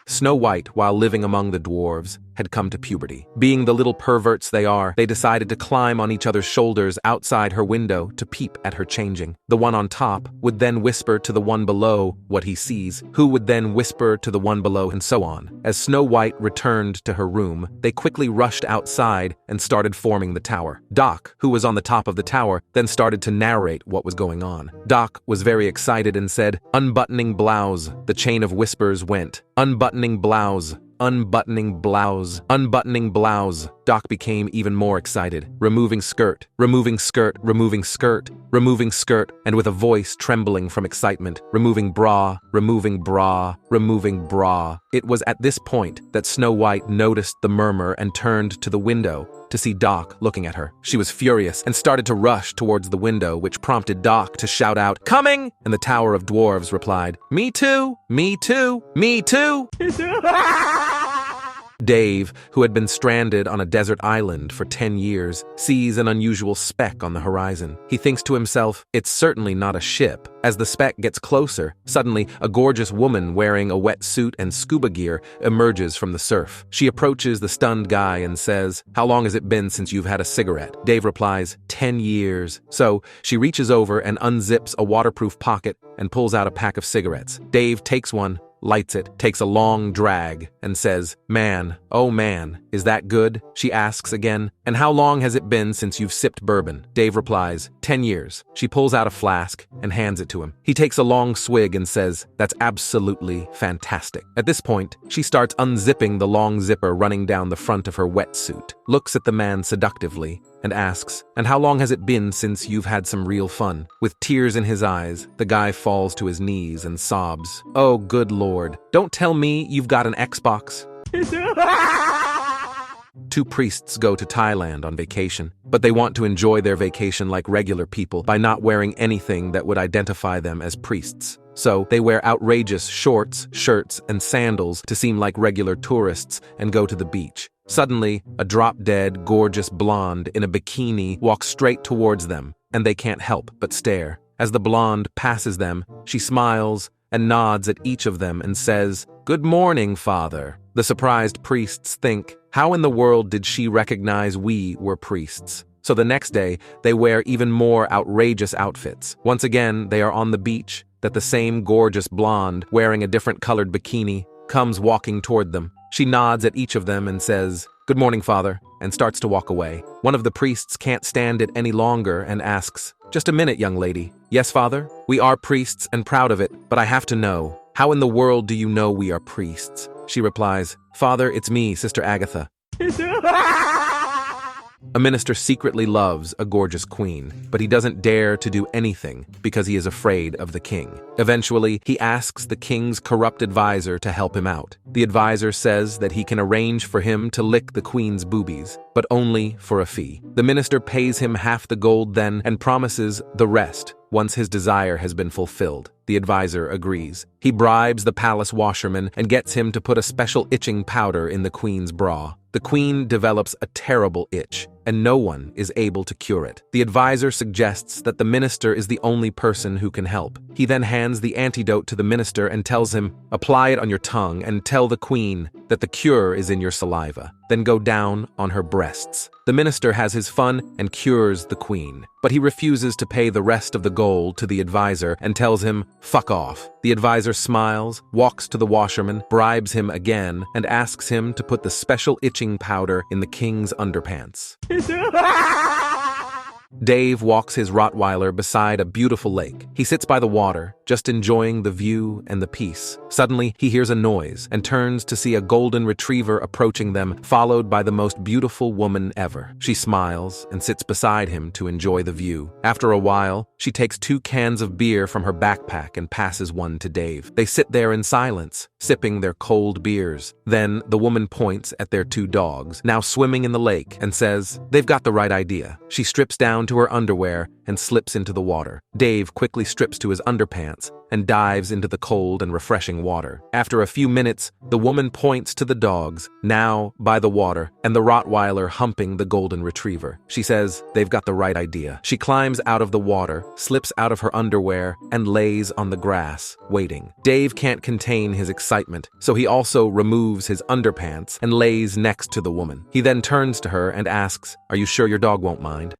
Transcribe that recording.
Snow White, while living among the dwarves, had come to puberty. Being the little perverts they are, they decided to climb on each other's shoulders outside her window to peep at her changing. The one on top would then whisper to the one below what he sees, who would then whisper to the one below, and so on. As Snow White returned to her room, they quickly rushed outside and started forming the tower. Doc, who was on the top of the tower, then started to narrate what was going on. Doc was very excited and said, "Unbuttoning blouse." The chain of whispers went, "Unbuttoning blouse. Unbuttoning blouse, unbuttoning blouse." Doc became even more excited. Removing skirt, removing skirt, removing skirt, removing skirt, and with a voice trembling from excitement, removing bra, removing bra, removing bra. It was at this point that Snow White noticed the murmur and turned to the window to see Doc looking at her. She was furious and started to rush towards the window, which prompted Doc to shout out, "Coming!" And the Tower of Dwarves replied, "Me too, me too, me too." Dave, who had been stranded on a desert island for 10 years, sees an unusual speck on the horizon. He thinks to himself, it's certainly not a ship. As the speck gets closer, suddenly a gorgeous woman wearing a wetsuit and scuba gear emerges from the surf. She approaches the stunned guy and says, "How long has it been since you've had a cigarette?" Dave replies, 10 years. So she reaches over and unzips a waterproof pocket and pulls out a pack of cigarettes. Dave takes one, lights it, takes a long drag, and says, "Man, oh man, is that good?" She asks again, "And how long has it been since you've sipped bourbon?" Dave replies, 10 years. She pulls out a flask and hands it to him. He takes a long swig and says, "That's absolutely fantastic." At this point, she starts unzipping the long zipper running down the front of her wetsuit, looks at the man seductively, and asks, "And how long has it been since you've had some real fun?" With tears in his eyes, the guy falls to his knees and sobs, "Oh, good Lord, don't tell me you've got an Xbox." Two priests go to Thailand on vacation, but they want to enjoy their vacation like regular people by not wearing anything that would identify them as priests. So they wear outrageous shorts, shirts, and sandals to seem like regular tourists and go to the beach. Suddenly, a drop-dead, gorgeous blonde in a bikini walks straight towards them, and they can't help but stare. As the blonde passes them, she smiles and nods at each of them and says, "Good morning, Father." The surprised priests think, how in the world did she recognize we were priests? So the next day, they wear even more outrageous outfits. Once again, they are on the beach, that the same gorgeous blonde, wearing a different colored bikini, comes walking toward them. She nods at each of them and says, "Good morning, Father," and starts to walk away. One of the priests can't stand it any longer and asks, "Just a minute, young lady." "Yes, Father, we are priests and proud of it, but I have to know, how in the world do you know we are priests?" She replies, "Father, it's me, Sister Agatha." A minister secretly loves a gorgeous queen, but he doesn't dare to do anything because he is afraid of the king. Eventually, he asks the king's corrupt advisor to help him out. The advisor says that he can arrange for him to lick the queen's boobies, but only for a fee. The minister pays him half the gold then and promises the rest once his desire has been fulfilled. The advisor agrees. He bribes the palace washerman and gets him to put a special itching powder in the queen's bra. The queen develops a terrible itch, and no one is able to cure it. The advisor suggests that the minister is the only person who can help. He then hands the antidote to the minister and tells him, "Apply it on your tongue and tell the queen that the cure is in your saliva. Then go down on her breasts." The minister has his fun and cures the queen, but he refuses to pay the rest of the gold to the advisor and tells him, "Fuck off." The advisor smiles, walks to the washerman, bribes him again, and asks him to put the special itching powder in the king's underpants. Dave walks his Rottweiler beside a beautiful lake. He sits by the water, just enjoying the view and the peace. Suddenly, he hears a noise and turns to see a golden retriever approaching them, followed by the most beautiful woman ever. She smiles and sits beside him to enjoy the view. After a while, she takes 2 cans of beer from her backpack and passes one to Dave. They sit there in silence, sipping their cold beers. Then, the woman points at their 2 dogs, now swimming in the lake, and says, "They've got the right idea." She strips down down to her underwear and slips into the water. Dave quickly strips to his underpants and dives into the cold and refreshing water. After a few minutes, the woman points to the dogs, now by the water, and the Rottweiler humping the golden retriever. She says they've got the right idea. She climbs out of the water, slips out of her underwear, and lays on the grass, waiting. Dave can't contain his excitement, so he also removes his underpants and lays next to the woman. He then turns to her and asks, "Are you sure your dog won't mind?"